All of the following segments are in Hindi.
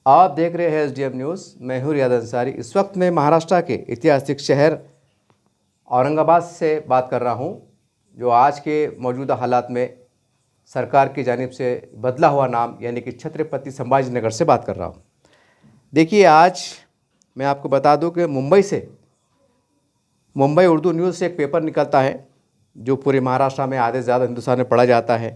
आप देख रहे हैं SDM न्यूज़। मैं हूँ रियाद अंसारी। इस वक्त मैं महाराष्ट्र के ऐतिहासिक शहर औरंगाबाद से बात कर रहा हूँ, जो आज के मौजूदा हालात में सरकार की जानिब से बदला हुआ नाम यानी कि छत्रपति संभाजी नगर से बात कर रहा हूँ। देखिए, आज मैं आपको बता दूँ कि मुंबई उर्दू न्यूज़ से एक पेपर निकलता है जो पूरे महाराष्ट्र में आधे से ज़्यादा हिंदुस्तान में पढ़ा जाता है।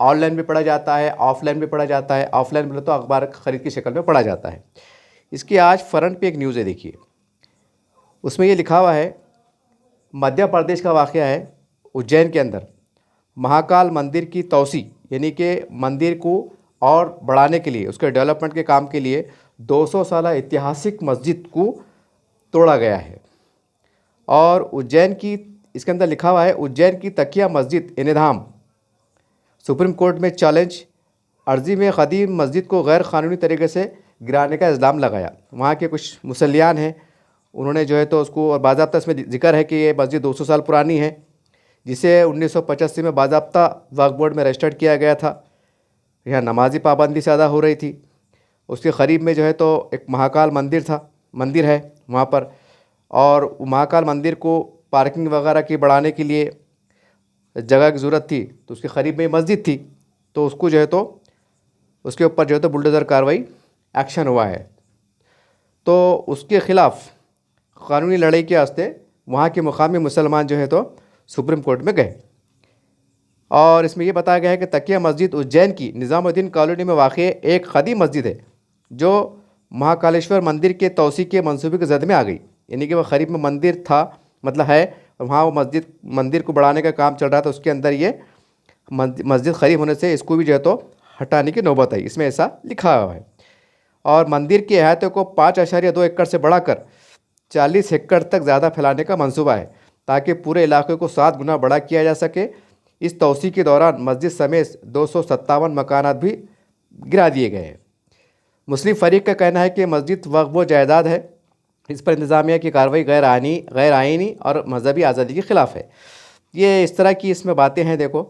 ऑनलाइन भी पढ़ा जाता है, ऑफलाइन भी पढ़ा जाता है। ऑफलाइन बोले तो अखबार खरीद की शक्ल में पढ़ा जाता है। इसकी आज फ्रंट पे एक न्यूज़ है, देखिए उसमें ये लिखा हुआ है, मध्य प्रदेश का वाक़या है। उज्जैन के अंदर महाकाल मंदिर की तोसी यानी कि मंदिर को और बढ़ाने के लिए, उसके डेवलपमेंट के काम के लिए 200 साल ऐतिहासिक मस्जिद को तोड़ा गया है। और उज्जैन की, इसके अंदर लिखा हुआ है, उज्जैन की तकिया मस्जिद इनेधाम सुप्रीम कोर्ट में चैलेंज। अर्जी में क़दीम मस्जिद को गैर क़ानूनी तरीके से गिराने का इल्ज़ाम लगाया। वहाँ के कुछ मुसल्लियान हैं, उन्होंने जो है तो उसको, और बाज़ाब्ता इसमें ज़िक्र है कि ये मस्जिद 200 साल पुरानी है, जिसे 1985 में बाज़ाब्ता वक्फ़ बोर्ड में रजिस्टर्ड किया गया था। यहाँ नमाजी पाबंदी से अदा हो रही थी। उसके करीब में जो है तो एक महाकाल मंदिर है वहाँ पर, और महाकाल मंदिर को पार्किंग वगैरह की बढ़ाने के लिए जगह की ज़रूरत थी, तो उसके करीब में मस्जिद थी, तो उसको जो है तो उसके ऊपर जो है तो बुलडोज़र कार्रवाई एक्शन हुआ है। तो उसके ख़िलाफ़ क़ानूनी लड़ाई के वास्ते वहाँ के मुकामी मुसलमान जो है तो सुप्रीम कोर्ट में गए। और इसमें यह बताया गया है कि तकिया मस्जिद उज्जैन की निज़ामुद्दीन कॉलोनी में वाक़ एक क़दीम मस्जिद है, जो महाकालेश्वर मंदिर के तोसी के मंसूबे की जद में आ गई। यानी कि वह करीब में मंदिर था, मतलब है, वहाँ वो मंदिर को बढ़ाने का काम चल रहा था। उसके अंदर ये मस्जिद करीब होने से इसको भी जो है तो हटाने की नौबत आई, इसमें ऐसा लिखा हुआ है। और मंदिर के अहाते को 5.2 एकड़ से बढ़ाकर 40 एकड़ तक ज़्यादा फैलाने का मंसूबा है, ताकि पूरे इलाके को 7 गुना बड़ा किया जा सके। इस तोसी के दौरान मस्जिद समेत 257 मकानात भी गिरा दिए गए हैं। मुस्लिम फरीक का कहना है कि मस्जिद वक्फ व जायदाद है, इस पर इंतज़ामिया की कार्रवाई गैर आइनी और मजहबी आज़ादी के ख़िलाफ़ है। ये इस तरह की इसमें बातें हैं। देखो,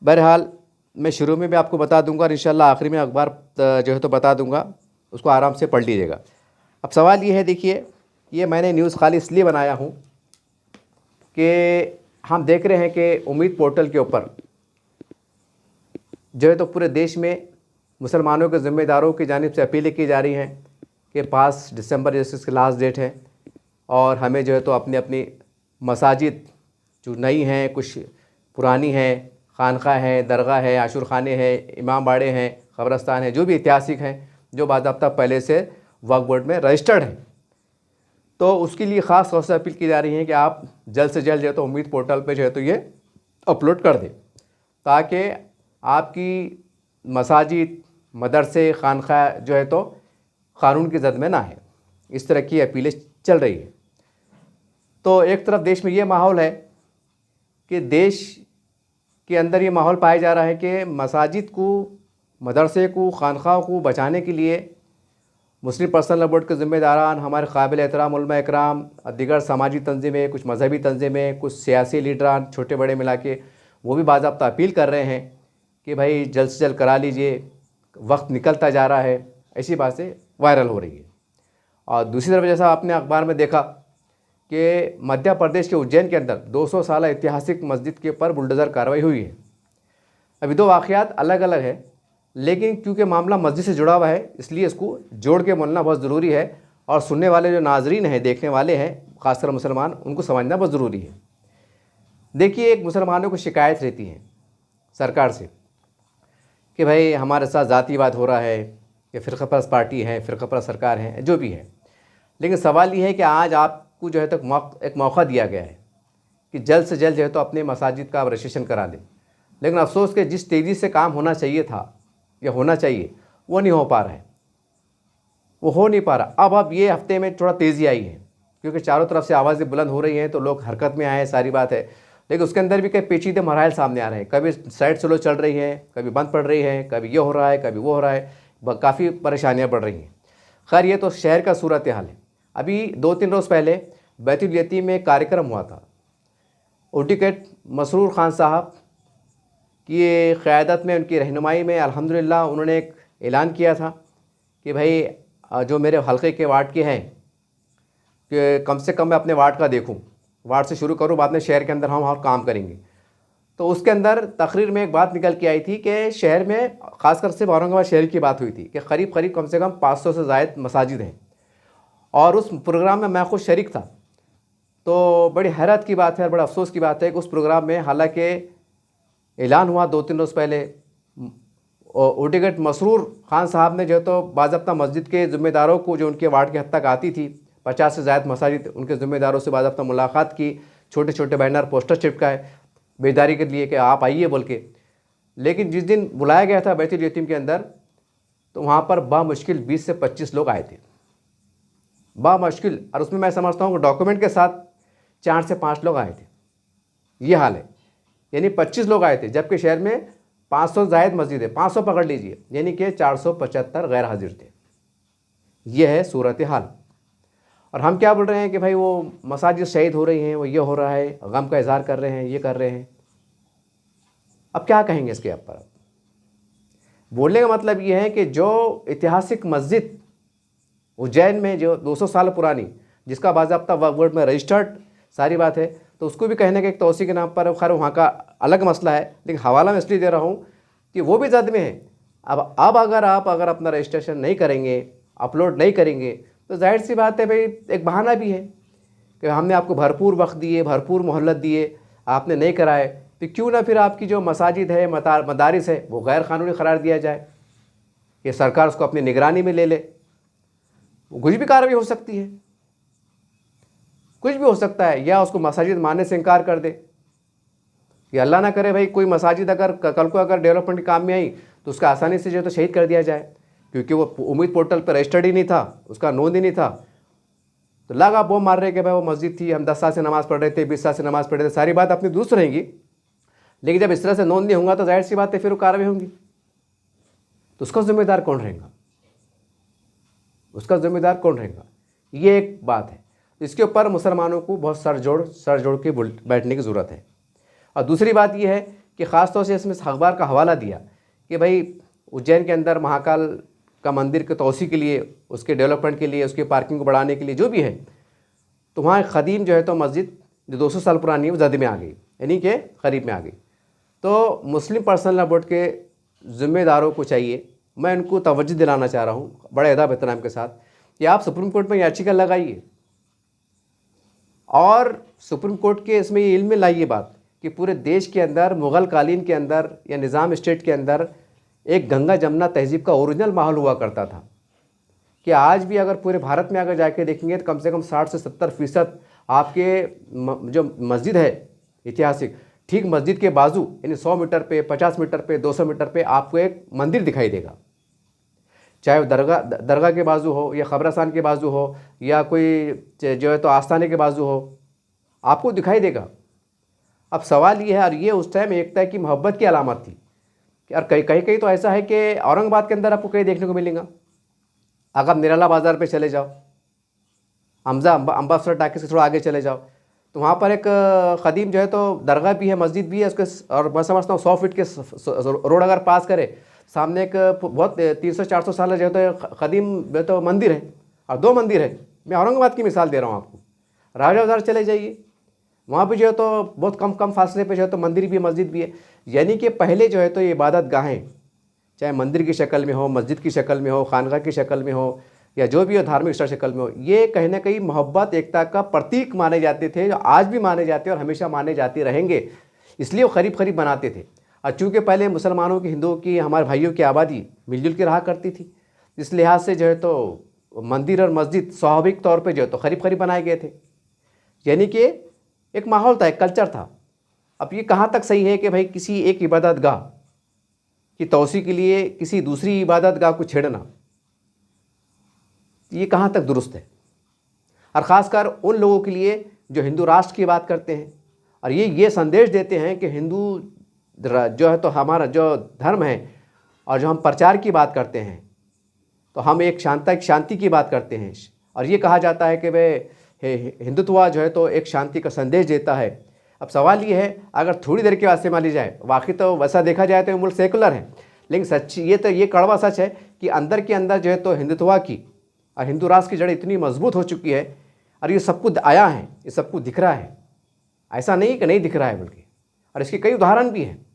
बहरहाल मैं शुरू में भी आपको बता दूंगा और इंशाल्लाह आखिरी में अखबार जो है तो बता दूंगा, उसको आराम से पढ़ लीजिएगा। अब सवाल ये है, देखिए ये मैंने न्यूज़ खाली इसलिए बनाया हूँ कि हम देख रहे हैं कि उम्मीद पोर्टल के ऊपर जो है तो पूरे देश में मुसलमानों के ज़िम्मेदारों की जानिब से अपीलें की जा रही हैं कि 5 दिसंबर जैसे इसकी लास्ट डेट है, और हमें जो है तो अपनी अपनी मसाजिद जो नई हैं, कुछ पुरानी हैं, खानका है, दरगाह है, आशुर खाने हैं, इमाम बाड़े हैं, क़ब्रस्तान हैं, जो भी ऐतिहासिक हैं, जो बाज़ाब्ता पहले से वक्फ बोर्ड में रजिस्टर्ड हैं, तो उसके लिए ख़ास तौर से अपील की जा रही है कि आप जल्द से जल्द जो है तो उम्मीद पोर्टल पे जो है तो ये अपलोड कर दें, ताकि आपकी मसाजिद, मदरसे, खानका जो है तो क़ानून की जद में ना है। इस तरह की अपीलें चल रही है। तो एक तरफ देश में ये माहौल है कि देश के अंदर ये माहौल पाया जा रहा है कि मसाजिद को, मदरसे को, खानका को बचाने के लिए मुस्लिम पर्सनल बोर्ड के ज़िम्मेदारान, हमारे काबिल एहतराम उलमा इकराम, दीगर समाजी तंजीमें, कुछ मजहबी तंजीमें, कुछ सियासी लीडरान, छोटे बड़े मिला के, वो भी बाज़ाब्ता अपील कर रहे हैं कि भाई जल्द से जल्द करा लीजिए, वक्त निकलता जा रहा है। ऐसी बातें वायरल हो रही है। और दूसरी तरफ जैसा आपने अखबार में देखा कि मध्य प्रदेश के उज्जैन के अंदर 200 साल ऐतिहासिक मस्जिद के ऊपर बुलडोज़र कार्रवाई हुई है। अभी दो वाक़यात अलग अलग है, लेकिन क्योंकि मामला मस्जिद से जुड़ा हुआ है, इसलिए इसको जोड़ के बोलना बहुत ज़रूरी है, और सुनने वाले जो नाजरीन हैं, देखने वाले हैं, ख़ासकर मुसलमान, उनको समझना बहुत ज़रूरी है। देखिए, एक मुसलमानों को शिकायत रहती है सरकार से कि भाई हमारे साथ जातिवाद हो रहा है, कि फ़िरक़ापरस्त पार्टी है, फ़िरक़ापरस्त सरकार है, जो भी है। लेकिन सवाल ये है कि आज आपको जो है तो एक मौका दिया गया है कि जल्द से जल्द जो है तो अपने मसाजिद का आप रजिस्ट्रेशन करा लें। लेकिन अफसोस कि जिस तेज़ी से काम होना चाहिए था या होना चाहिए, वो नहीं हो पा रहा है, वो हो नहीं पा रहा। अब ये हफ्ते में थोड़ा तेज़ी आई है, क्योंकि चारों तरफ से आवाज़ें बुलंद हो रही हैं, तो लोग हरकत में आए हैं, सारी बात है। लेकिन उसके अंदर भी कई पेचीदे मराहल सामने आ रहे हैं। कभी साइड स्लो चल रही है, कभी बंद पड़ रही है, कभी ये हो रहा है, कभी वो हो रहा है, काफ़ी परेशानियाँ बढ़ रही हैं। खैर, ये तो शहर का सूरत हाल है। अभी 2-3 रोज़ पहले बैतुल यतीम में एक कार्यक्रम हुआ था। एडवोकेट मसरूर खान साहब की क़यादत में, उनकी रहनुमाई में, अल्हम्दुलिल्लाह उन्होंने एक ऐलान किया था कि भाई जो मेरे हल्के के वार्ड के हैं कि कम से कम मैं अपने वार्ड का देखूं, वार्ड से शुरू करूं, बाद में शहर के अंदर हम और काम करेंगे। तो उसके अंदर तकरीर में एक बात निकल के आई थी कि शहर में, ख़ासकर से औरंगाबाद शहर की बात हुई थी कि करीब करीब कम से कम 500 से ज़ायद मसाजिद हैं, और उस प्रोग्राम में मैं खुद शरीक था। तो बड़ी हैरत की बात है और बड़ा अफसोस की बात है कि उस प्रोग्राम में हालांकि ऐलान हुआ 2-3 रोज़ पहले, एडवोकेट मसरूर खान साहब ने जो है तो बाज़ाब्ता मस्जिद के ज़िम्मेदारों को, जो उनके वार्ड के हद तक आती थी, 50 से ज़ायद मसाजिद, उनके ज़िम्मेदारों से बाज़ाब्ता मुलाकात की, छोटे छोटे बैनर पोस्टर चिपकाए बेदारी के लिए कि आप आइए बोल के। लेकिन जिस दिन बुलाया गया था बैतुल यतीम के अंदर, तो वहाँ पर बामुश्किल 20 से 25 लोग आए थे, बामुश्किल। और उसमें मैं समझता हूँ कि डॉक्यूमेंट के साथ 4 से 5 लोग आए थे। ये हाल है, यानी 25 लोग आए थे, जबकि शहर में 500 ज़ायद मस्जिद है, 500 पकड़ लीजिए, यानी कि 475 गैर हाजिर थे। ये है सूरत हाल। और हम क्या बोल रहे हैं कि भाई वो मसाजिद शहीद हो रही हैं, वो ये हो रहा है, गम का इजहार कर रहे हैं, ये कर रहे हैं। अब क्या कहेंगे इसके ऊपर? बोलने का मतलब ये है कि जो ऐतिहासिक मस्जिद उज्जैन में जो 200 साल पुरानी, जिसका बाज़ाब्ता वक्फ बोर्ड में रजिस्टर्ड सारी बात है, तो उसको भी कहने के एक तोसी के नाम पर, खैर वहाँ का अलग मसला है, लेकिन हवाला मैं इसलिए दे रहा हूँ कि वो भी जद में है। अब अगर आप अपना रजिस्ट्रेशन नहीं करेंगे, अपलोड नहीं करेंगे, तो जाहिर सी बात है भाई, एक बहाना भी है कि हमने आपको भरपूर वक्त दिए, भरपूर मोहलत दिए, आपने नहीं कराए, तो क्यों ना फिर आपकी जो मसाजिद है, मदारिस है, वो गैर कानूनी करार दिया जाए, कि सरकार उसको अपनी निगरानी में ले ले। कुछ भी कार्रवाई हो सकती है, कुछ भी हो सकता है, या उसको मसाजिद मानने से इनकार कर दे। या अल्लाह ना करे भाई कोई मसाजिद अगर कल को अगर डेवलपमेंट के काम में आई, तो उसका आसानी से जो है तो शहीद कर दिया जाए, क्योंकि वो उम्मीद पोर्टल पर रजिस्टर्ड ही नहीं था, उसका नोंद ही नहीं था। तो लगा वो मार रहे कि भाई वो मस्जिद थी, हम 10 साल से नमाज़ पढ़ रहे थे, 20 साल से नमाज़ पढ़ रहे थे, सारी बात अपनी दुरुस्त रहेंगी, लेकिन जब इस तरह से नोंद नहीं होगा तो जाहिर सी बात है फिर वो कार्रवाई होंगी। तो उसका जिम्मेदार कौन रहेगा? उसका जिम्मेदार कौन रहेगा? ये एक बात है। इसके ऊपर मुसलमानों को बहुत सर जोड़ के बैठने की ज़रूरत है। और दूसरी बात यह है कि ख़ास तौर से इसमें अखबार का हवाला दिया कि भाई उज्जैन के अंदर महाकाल का मंदिर के तोसी के लिए, उसके डेवलपमेंट के लिए, उसकी पार्किंग को बढ़ाने के लिए जो भी है, तो वहाँ ख़दीम जो है तो मस्जिद जो 200 साल पुरानी है वो जद में आ गई, यानी कि करीब में आ गई। तो मुस्लिम पर्सनल लॉ बोर्ड के ज़िम्मेदारों को चाहिए, मैं उनको तवज्जो दिलाना चाह रहा हूँ बड़े अदब एहतराम के साथ, कि आप सुप्रीम कोर्ट में याचिका लगाइए और सुप्रीम कोर्ट के इसमें ये इल्म में लाइए बात कि पूरे देश के अंदर मुग़ल कालीन के अंदर या निज़ाम स्टेट के अंदर एक गंगा जमुना तहज़ीब का ओरिजिनल माहौल हुआ करता था, कि आज भी अगर पूरे भारत में अगर जाके देखेंगे तो कम से कम 60 से 70% आपके जो मस्जिद है ऐतिहासिक, ठीक मस्जिद के बाजू यानी 100 मीटर पे, 50 मीटर पे, 200 मीटर पे आपको एक मंदिर दिखाई देगा, चाहे वो दरगाह के बाजू हो या ख़बरस्तान के बाजू हो या कोई जो है तो आस्थाने के बाजू हो, आपको दिखाई देगा। अब सवाल ये है, और ये उस टाइम एकता की मोहब्बत की अलामत थी, और कहीं कहीं तो ऐसा है कि औरंगाबाद के अंदर आपको कहीं देखने को मिलेगा। अगर निराला बाज़ार पे चले जाओ, अम्बासर टाकी से थोड़ा आगे चले जाओ, तो वहाँ पर एक ख़दीम जो है तो दरगाह भी है, मस्जिद भी है उसके, और मैं समझता हूँ 100 फीट के रोड अगर पास करे, सामने एक बहुत 300-400 साल जो है तो ख़दीम जो तो मंदिर है, और 2 मंदिर है। मैं औरंगाबाद की मिसाल दे रहा हूँ आपको। राजा बाज़ार चले जाइए, वहाँ पे जो है तो बहुत कम फासले पे जो है तो मंदिर भी है, मस्जिद भी है। यानी कि पहले जो है तो ये इबादत गाहें, चाहे मंदिर की शक्ल में हो, मस्जिद की शक्ल में हो, खानगा की शक्ल में हो, या जो भी हो धार्मिक शक्ल में हो, ये कहीं ना कहीं मोहब्बत एकता का प्रतीक माने जाते थे, जो आज भी माने जाते हैं और हमेशा माने जाते रहेंगे। इसलिए वो करीब बनाते थे। और चूँकि पहले मुसलमानों की, हिंदुओं की, हमारे भाइयों की आबादी मिलजुल के रहा करती थी, इस लिहाज से जो है तो मंदिर और मस्जिद स्वाभाविक तौर पर जो है तो करीब बनाए गए थे। यानी कि एक माहौल था, एक कल्चर था। अब ये कहाँ तक सही है कि भाई किसी एक इबादत गाह की तौसी के लिए किसी दूसरी इबादत गाह को छेड़ना, ये कहाँ तक दुरुस्त है? और ख़ासकर उन लोगों के लिए जो हिंदू राष्ट्र की बात करते हैं और ये संदेश देते हैं कि हिंदू जो है तो हमारा जो धर्म है और जो हम प्रचार की बात करते हैं, तो हम एक शांति की बात करते हैं। और ये कहा जाता है कि वे हिंदुत्व जो है तो एक शांति का संदेश देता है। अब सवाल ये है, अगर थोड़ी देर के वास्ते मान ली जाए, वाकई तो वैसा देखा जाए तो मुल्क सेकुलर है, लेकिन सच ये कड़वा सच है कि अंदर के अंदर जो है तो हिंदुत्व की और हिंदू राष्ट्र की जड़ इतनी मजबूत हो चुकी है और ये सब कुछ आया है, ये सब कुछ दिख रहा है, ऐसा नहीं कि नहीं दिख रहा है बल्कि, और इसके कई उदाहरण भी हैं।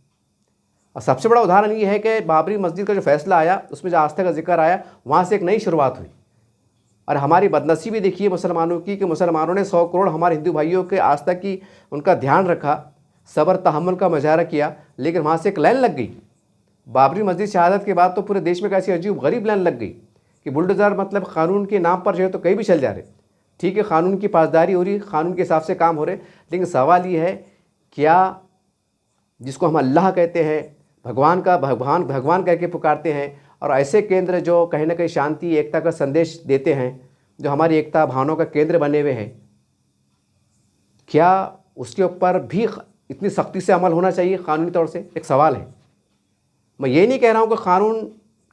और सबसे बड़ा उदाहरण ये है कि बाबरी मस्जिद का जो फैसला आया उसमें जो आस्था का जिक्र आया, वहाँ से एक नई शुरुआत हुई। और हमारी बदनसीबी देखिए मुसलमानों की कि मुसलमानों ने 100 करोड़ हमारे हिंदू भाइयों के आस्था की उनका ध्यान रखा, सब्र तहम्मुल का मुजाहरा किया, लेकिन वहाँ से एक लाइन लग गई। बाबरी मस्जिद शहादत के बाद तो पूरे देश में कैसी अजीब गरीब लाइन लग गई कि बुलडोज़र मतलब कानून के नाम पर जो है तो कहीं भी चल जा रहे। ठीक है, कानून की पासदारी हो रही, कानून के हिसाब से काम हो रहे, लेकिन सवाल ये है क्या जिसको हम अल्लाह कहते हैं, भगवान कह के पुकारते हैं, और ऐसे केंद्र जो कहीं ना कहीं शांति एकता का संदेश देते हैं, जो हमारी एकता भावनाओं का केंद्र बने हुए हैं, क्या उसके ऊपर भी इतनी सख्ती से अमल होना चाहिए कानूनी तौर से? एक सवाल है। मैं ये नहीं कह रहा हूँ कि कानून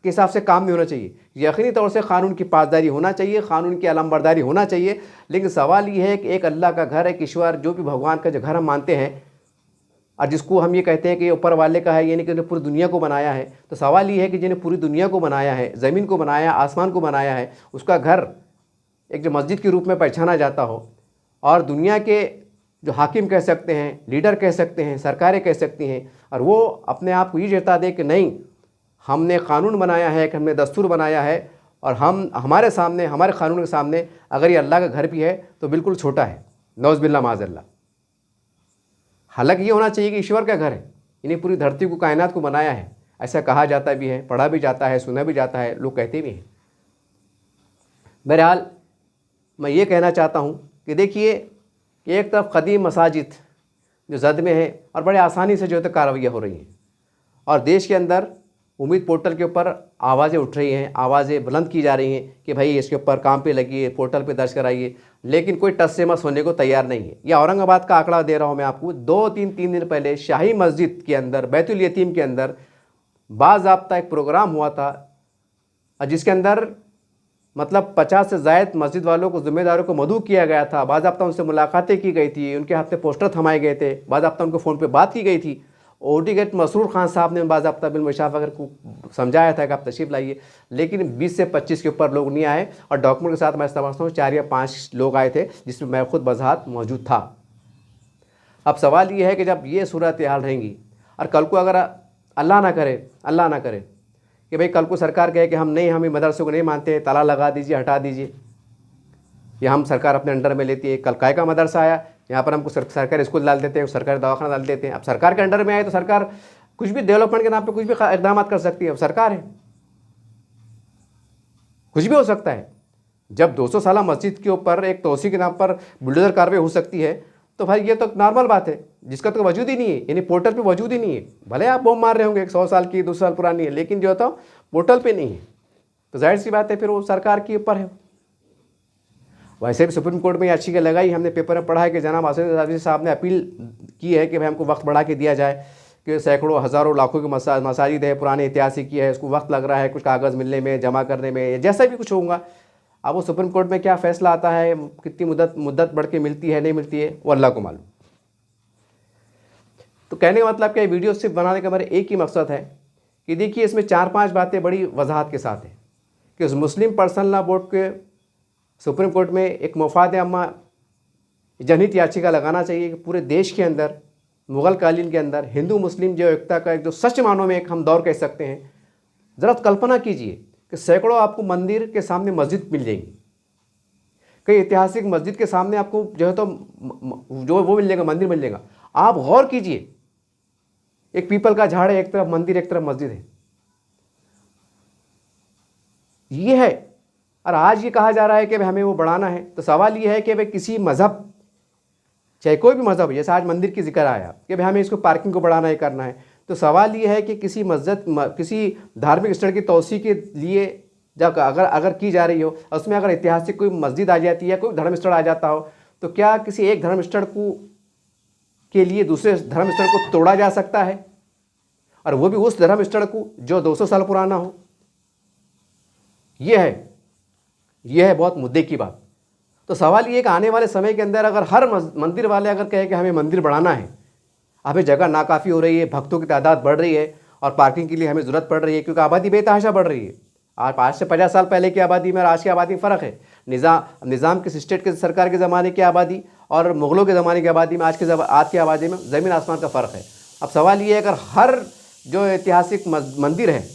के हिसाब से काम नहीं होना चाहिए, यकीनी तौर से कानून की पासदारी होना चाहिए, कानून की अलमबरदारी होना चाहिए, लेकिन सवाल ये है कि एक अल्लाह का घर, एक ईश्वर जो भी भगवान का जो घर हम मानते हैं और जिसको हम ये कहते हैं कि ऊपर वाले का है, ये नहीं कि उन्हें पूरी दुनिया को बनाया है, तो सवाल ये है कि जिन्हें पूरी दुनिया को बनाया है, ज़मीन को बनाया, आसमान को बनाया है, उसका घर एक जो मस्जिद के रूप में पहचाना जाता हो, और दुनिया के जो हाकिम कह सकते हैं, लीडर कह सकते हैं, सरकारें कह सकती हैं, और वो अपने आप को ये जता दे कि नहीं हमने कानून बनाया है, कि हमने दस्तूर बनाया है, और हमारे सामने, हमारे कानून के सामने अगर ये अल्लाह का घर भी है तो बिल्कुल छोटा है, नौज़बिल्ला माज़अल्लाह। हालांकि ये होना चाहिए कि ईश्वर का घर है, इन्हें पूरी धरती को, कायनात को बनाया है, ऐसा कहा जाता भी है, पढ़ा भी जाता है, सुना भी जाता है, लोग कहते भी हैं। बहरहाल मैं ये कहना चाहता हूँ कि देखिए कि एक तरफ कदीम मसाजिद जो जद में है और बड़े आसानी से जो है तो कार्रवाइयाँ हो रही हैं, और देश के अंदर उम्मीद पोर्टल के ऊपर आवाज़ें उठ रही हैं, आवाज़ें बुलंद की जा रही हैं कि भाई इसके ऊपर काम पे लगिए, पोर्टल पे दर्ज कराइए, लेकिन कोई टस से मस होने को तैयार नहीं है। यह औरंगाबाद का आंकड़ा दे रहा हूँ मैं आपको, 2-3 दिन पहले शाही मस्जिद के अंदर, बैतुल यतीम के अंदर बाज़ाब्ता एक प्रोग्राम हुआ था, जिसके अंदर मतलब 50 से ज़ायद मस्जिद वालों को, ज़िम्मेदारों को मदऊ किया गया था, बाज़ाब्ता उनसे मुलाकातें की गई थी, उनके हाथ में पोस्टर थमाए गए थे, बाज़ाब्ता उनको फ़ोन पे बात की गई थी। ओडी गेट मसरूर खान साहब ने बाज़ाब्ता बिल मुशाफा को समझाया था कि आप तशरीफ़ लाइए, लेकिन 20 से 25 के ऊपर लोग नहीं आए, और डॉक्यूमेंट के साथ मैं समझता हूँ 4 या 5 लोग आए थे, जिसमें मैं खुद बज़ात मौजूद था। अब सवाल ये है कि जब ये सूरत हाल रहेंगी, और कल को अगर अल्लाह ना करे कि भाई कल को सरकार कहे कि हम मदरसों को नहीं मानते, ताला लगा दीजिए, हटा दीजिए, या हम सरकार अपने अंडर में लेती है। कल काय का मदरसा आया, यहाँ पर हमको सरकारी स्कूल डाल देते हैं, सरकारी दवाखाना डाल देते हैं। अब सरकार के अंडर में आए तो सरकार कुछ भी डेवलपमेंट के नाम पे कुछ भी इकदाम कर सकती है। अब सरकार है, कुछ भी हो सकता है। जब 200 साला मस्जिद के ऊपर एक तोसी के नाम पर बुलडोजर कार्रवाई हो सकती है, तो भाई ये तो नॉर्मल बात है, जिसका तो वजूद ही नहीं है, यानी पोर्टल पे वजूद ही नहीं है। भले आप बम मार रहे होंगे 100 साल की, 200 साल पुरानी है, लेकिन जो होता पोर्टल पे नहीं है, तो जाहिर सी बात है फिर वो सरकार के ऊपर है। वैसे भी सुप्रीम कोर्ट में याचिका लगाई, हमने पेपर में पढ़ा है कि जनाब आसिफ नकवी साहब ने अपील की है कि भाई हमको वक्त बढ़ा के दिया जाए, कि सैकड़ों हज़ारों लाखों की मसाजिद है, पुराने ऐतिहासिक की है, उसको वक्त लग रहा है कुछ कागज़ मिलने में, जमा करने में, जैसा भी कुछ होगा। अब वो सुप्रीम कोर्ट में क्या फ़ैसला आता है, कितनी मुद्दत बढ़ के मिलती है नहीं मिलती है, वो अल्लाह को मालूम। तो कहने का मतलब क्या, वीडियो सिर्फ बनाने का मेरा एक ही मकसद है कि देखिए इसमें 4-5 बातें बड़ी वजाहत के साथ है कि उस मुस्लिम पर्सनल लॉ बोर्ड के सुप्रीम कोर्ट में एक मुफाद अम्मा जनहित याचिका लगाना चाहिए कि पूरे देश के अंदर, मुग़ल कालीन के अंदर हिंदू मुस्लिम जो एकता का एक जो सच मानों में एक हम दौर कह सकते हैं। ज़रा कल्पना कीजिए कि सैकड़ों आपको मंदिर के सामने मस्जिद मिल जाएंगी, कई ऐतिहासिक मस्जिद के सामने आपको जो है तो जो वो मिल जाएगा, मंदिर मिल जाएगा। आप गौर कीजिए, एक पीपल का झाड़ है, एक तरफ मंदिर एक तरफ मस्जिद है, ये है। और आज ये कहा जा रहा है कि भाई हमें वो बढ़ाना है। तो सवाल ये है कि भाई किसी मज़हब, चाहे कोई भी मज़हब, जैसे आज मंदिर की जिक्र आया कि भाई हमें इसको पार्किंग को बढ़ाना है, करना है, तो सवाल ये है कि किसी मस्जिद, किसी धार्मिक स्थल की तोसी के लिए जब अगर की जा रही हो, उसमें अगर ऐतिहासिक कोई मस्जिद आ जाती है, कोई धर्म स्थल आ जाता हो, तो क्या किसी एक धर्म स्थल के लिए दूसरे धर्म स्थल को तोड़ा जा सकता है, और वो भी उस धर्म स्थल को जो 200 साल पुराना हो? यह है बहुत मुद्दे की बात। तो सवाल ये कि आने वाले समय के अंदर अगर हर मंदिर वाले अगर कहे कि हमें मंदिर बढ़ाना है, हमें जगह नाकाफ़ी हो रही है, भक्तों की तादाद बढ़ रही है, और पार्किंग के लिए हमें ज़रूरत पड़ रही है, क्योंकि आबादी बेतहाशा बढ़ रही है, आज से 50 साल पहले की आबादी में और आज की आबादी में फ़र्क है। निज़ाम के स्टेट के सरकार के ज़माने की आबादी और मुग़लों के ज़माने की आबादी में आज की आबादी में ज़मीन आसमान का फ़र्क है। अब सवाल ये है, अगर हर जो ऐतिहासिक मंदिर है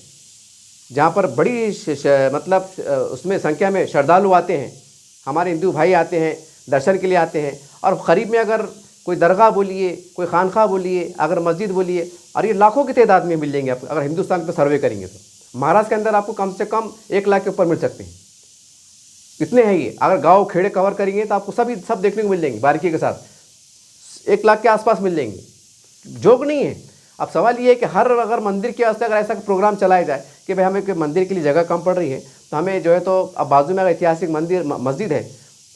जहाँ पर बड़ी मतलब उसमें संख्या में श्रद्धालु आते हैं, हमारे हिंदू भाई आते हैं, दर्शन के लिए आते हैं, और करीब में अगर कोई दरगाह बोलिए, कोई खानखा बोलिए, अगर मस्जिद बोलिए, और ये लाखों की तादाद में मिल जाएंगे आपको अगर हिंदुस्तान पर सर्वे करेंगे तो। महाराष्ट्र के अंदर आपको कम से कम 1 लाख के ऊपर मिल सकते हैं, इतने हैं ये। अगर गाँव खेड़े कवर करेंगे तो आपको सब देखने को मिल जाएंगे बारीकी के साथ, 1 लाख के आसपास मिल जाएंगे, जोक नहीं है। अब सवाल ये है कि हर अगर मंदिर के वास्ते अगर ऐसा प्रोग्राम चलाया जाए कि भाई हमें मंदिर के लिए जगह कम पड़ रही है तो हमें जो है, तो अब बाजू में अगर ऐतिहासिक मस्जिद है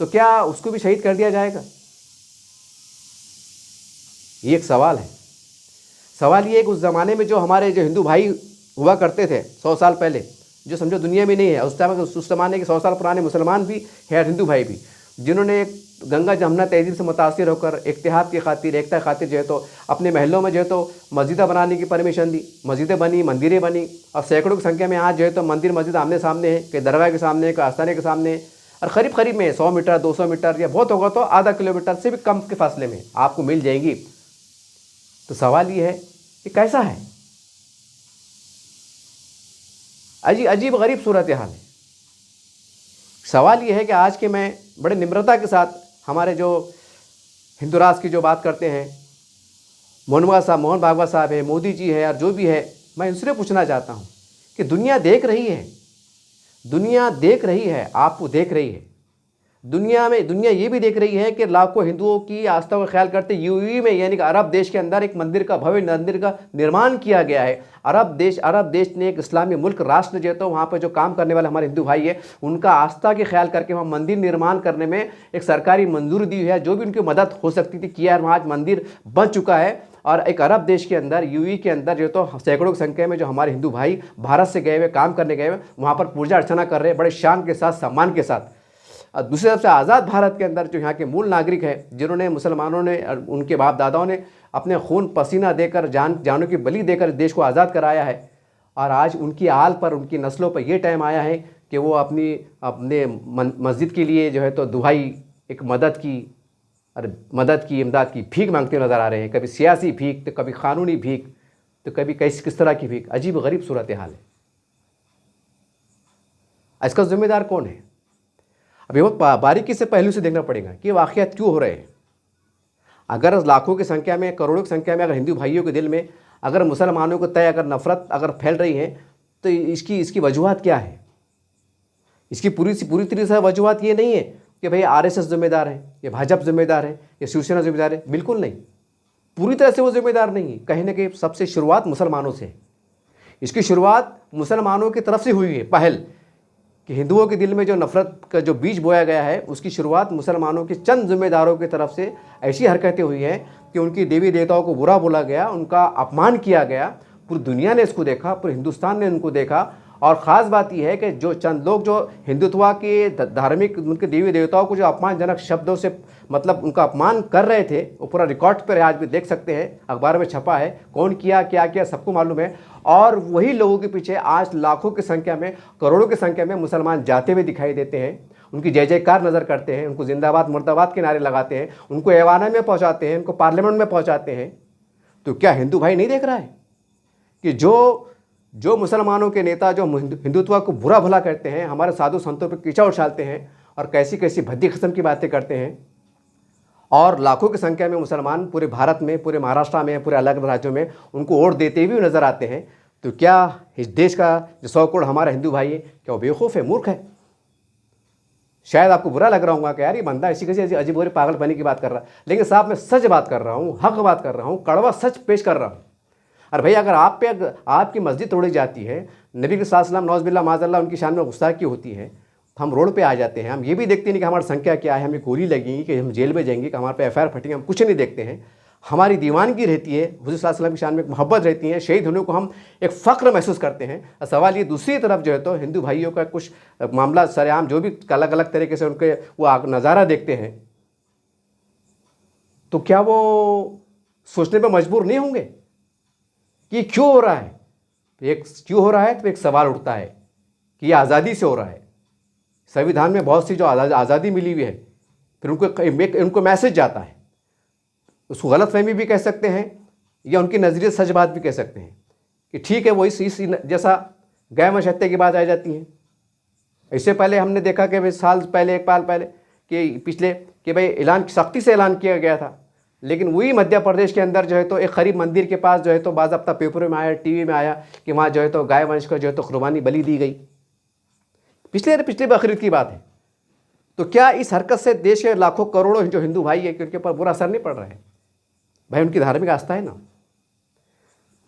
तो क्या उसको भी शहीद कर दिया जाएगा? ये एक सवाल है। सवाल ये है कि उस ज़माने में जो हमारे जो हिंदू भाई हुआ करते थे 100 साल पहले, जो समझो दुनिया में नहीं है, उस ज़माने के 100 साल पुराने मुसलमान भी है, हिंदू भाई भी, जिन्होंने गंगा जमुना तहजीब से मुतासिर होकर इत्तेहाद की खातिर, एकता की खातिर जो है तो अपने महलों में जो है तो मस्जिदें बनाने की परमिशन दी, मस्जिदें बनी, मंदिरें बनी, और सैकड़ों की संख्या में आज जो है तो मंदिर मस्जिद आमने सामने है, कि दरगाह के सामने है, कि आस्थाने के सामने है, और करीब में 100 मीटर 200 मीटर या बहुत होगा तो आधा किलोमीटर से भी कम के फासले में आपको मिल जाएंगी। तो सवाल ये है कि कैसा है? अजीब गरीब सूरत हाल है। सवाल ये है कि आज के मैं बड़े निम्रता के साथ हमारे जो हिंदू राष्ट्र की जो बात करते हैं, मोहन भागवत साहब है, मोदी जी है, और जो भी है, मैं इनसे पूछना चाहता हूँ कि दुनिया देख रही है, आपको देख रही है, दुनिया ये भी देख रही है कि लाखों हिंदुओं की आस्था का ख्याल करते यूएई में, यानी कि अरब देश के अंदर एक भव्य मंदिर का निर्माण किया गया है। अरब देश ने एक इस्लामी मुल्क राष्ट्र जो है तो वहाँ पर जो काम करने वाले हमारे हिंदू भाई है, उनका आस्था के ख्याल करके वहाँ मंदिर निर्माण करने में एक सरकारी मंजूरी दी है। जो भी उनकी मदद हो सकती थी किया, वहाँ आज मंदिर बन चुका है। और एक अरब देश के अंदर, यूएई के अंदर जो तो सैकड़ों की संख्या में जो हमारे हिंदू भाई भारत से गए हुए, काम करने गए हुए, वहाँ पर पूजा अर्चना कर रहे हैं बड़े शान के साथ, सम्मान के साथ। और दूसरी तरफ से आज़ाद भारत के अंदर जो यहाँ के मूल नागरिक हैं, जिन्होंने मुसलमानों ने, उनके बाप दादाओं ने अपने खून पसीना देकर, जानों की बलि देकर देश को आज़ाद कराया है, और आज उनकी आल पर, उनकी नस्लों पर यह टाइम आया है कि वो अपने मस्जिद के लिए जो है तो दुहाई, एक मदद की इमदाद की भीख मांगते नज़र आ रहे हैं। कभी सियासी भीख, तो कभी कानूनी भीख, तो कभी किस तरह की भीख। अजीब गरीब सूरत हाल है। इसका जिम्मेदार कौन है? अभी बहुत बारीकी से पहलू से देखना पड़ेगा कि वाक़यात क्यों हो रहे हैं। अगर लाखों की संख्या में, करोड़ों की संख्या में अगर हिंदू भाइयों के दिल में अगर मुसलमानों को तय अगर नफ़रत अगर फैल रही है, तो इसकी वजूहत क्या है? इसकी पूरी तरह से वजूहत ये नहीं है कि भाई आरएसएस जिम्मेदार है, या भाजपा जिम्मेदार है, या शिवसेना जिम्मेदार है। बिल्कुल नहीं, पूरी तरह से वो जिम्मेदार नहीं है। कहीं ना कहीं सबसे शुरुआत मुसलमानों से है। इसकी शुरुआत मुसलमानों की तरफ से हुई है। पहल कि हिंदुओं के दिल में जो नफ़रत का जो बीज बोया गया है, उसकी शुरुआत मुसलमानों के चंद जिम्मेदारों की तरफ से ऐसी हरकतें हुई हैं कि उनकी देवी देवताओं को बुरा बोला गया, उनका अपमान किया गया। पूरी दुनिया ने इसको देखा, पूरे हिंदुस्तान ने उनको देखा। और ख़ास बात यह है कि जो चंद लोग जो हिंदुत्व के धार्मिक, उनके देवी देवताओं को जो अपमानजनक शब्दों से मतलब उनका अपमान कर रहे थे, वो पूरा रिकॉर्ड पर आज भी देख सकते हैं, अखबार में छपा है, कौन किया, क्या किया, सबको मालूम है। और वही लोगों के पीछे आज लाखों की संख्या में, करोड़ों की संख्या में मुसलमान जाते हुए दिखाई देते हैं। उनकी जय जयकार नज़र करते हैं, उनको जिंदाबाद मुर्दाबाद के नारे लगाते हैं, उनको ऐवान में पहुँचाते हैं, उनको पार्लियामेंट में पहुँचाते हैं। तो क्या हिंदू भाई नहीं देख रहा है कि जो मुसलमानों के नेता जो हिंदुत्व को बुरा भला करते हैं, हमारे साधु संतों पर कीचड़ उछालते हैं और कैसी कैसी भद्दी किस्म की बातें करते हैं, और लाखों की संख्या में मुसलमान पूरे भारत में, पूरे महाराष्ट्र में, पूरे अलग अलग राज्यों में उनको वोट देते हुए नज़र आते हैं। तो क्या इस देश का जो 100 करोड़ हमारा हिंदू भाई है, क्या वो बेवकूफ़ है, मूर्ख है? शायद आपको बुरा लग रहा होगा कि यार ये बंदा ऐसी कैसी अजीब और पागलपनी की बात कर रहा है, लेकिन साहब मैं सच बात कर रहा हूँ, हक बात कर रहा हूँ, कड़वा सच पेश कर रहा हूँ। अरे भाई, अगर आपकी मस्जिद तोड़ी जाती है, नबी के सल्लल्लाहु नौज़ बिल्लाह माज़अल्लाह उनकी शान में गुस्ताखी होती है, हम रोड पे आ जाते हैं। हम ये भी देखते नहीं कि हमारी संख्या क्या है, हमें गोली लगेगी, कि हम जेल में जाएंगे, कि हमारे पे एफआईआर फटेंगे, हम कुछ नहीं देखते हैं। हमारी दीवानगी रहती है, हुज़ूर सल्लल्लाहु अलैहि वसल्लम की शान में मोहब्बत रहती है, शहीद होने को हम एक फ़ख्र महसूस करते हैं। और सवाल ये दूसरी तरफ जो है तो हिंदू भाइयों का कुछ मामला सरेआम जो भी अलग अलग तरीके से उनके वो नज़ारा देखते हैं, तो क्या वो सोचने पर मजबूर नहीं होंगे कि क्यों हो रहा है? क्यों हो रहा है? तो एक सवाल उठता है कि ये आज़ादी से हो रहा है। संविधान में बहुत सी जो आज़ादी मिली हुई है, फिर उनको मैसेज जाता है, उसको गलतफहमी भी कह सकते हैं या उनकी नज़रिए सच बात भी कह सकते हैं कि ठीक है वो इस जैसा गै वंश हत्या की बात आ जाती है। इससे पहले हमने देखा कि भाई एक साल पहले कि भाई सख्ती से ऐलान किया गया था, लेकिन वही मध्य प्रदेश के अंदर जो है तो एक गरीब मंदिर के पास जो है तो बाज़ाब्ता पेपरों में आया, टीवी में आया कि वहाँ जो है तो गाय वंश का जो है तो कुर्बानी बलि दी गई। पिछले बकरीद की बात है। तो क्या इस हरकत से देश के लाखों करोड़ों जो हिंदू भाई है कि उनके ऊपर बुरा असर नहीं पड़ रहा है? भाई उनकी धार्मिक आस्था है ना,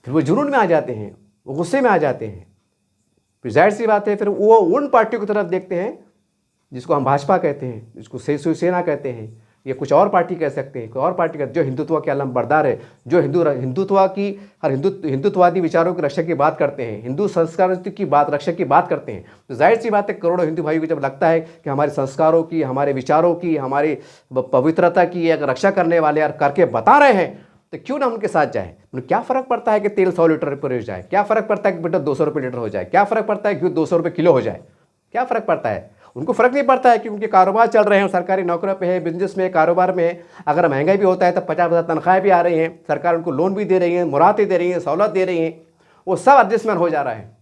फिर वो जुनून में आ जाते हैं, वो गुस्से में आ जाते हैं। फिर जाहिर सी बात है फिर वो उन पार्टियों की तरफ देखते हैं जिसको हम भाजपा कहते हैं, जिसको शिवसेना कहते हैं, या कुछ और पार्टी कह सकते हैं, कोई और पार्टी का जो हिंदुत्व के अलंबरदार है, जो हिंदुत्ववादी विचारों की रक्षा की बात करते हैं, हिंदू संस्कार की बात रक्षा की बात करते हैं। तो जाहिर सी बात है करोड़ों हिंदू भाइयों को जब लगता है कि हमारे संस्कारों की, हमारे विचारों की, हमारी पवित्रता की अगर रक्षा करने वाले यार करके बता रहे हैं तो क्यों ना उनके साथ जाए। उन्हें क्या फ़र्क पड़ता है कि तेल 100 लीटर पर हो जाए, क्या फ़र्क पड़ता है कि पेट्रोल 200 रुपये लीटर हो जाए, क्या फ़र्क पड़ता है कि 200 रुपये किलो हो जाए, क्या फ़र्क पड़ता है? उनको फ़र्क नहीं पड़ता है कि उनके कारोबार चल रहे हैं, सरकारी नौकरियों पे है, बिजनेस में, कारोबार में है। अगर महंगाई भी होता है तो 50,000 तनख्वाहें भी आ रही हैं, सरकार उनको लोन भी दे रही है, मुरादें दे रही हैं, सहूलत दे रही हैं, वो सब एडजस्टमेंट हो जा रहा है।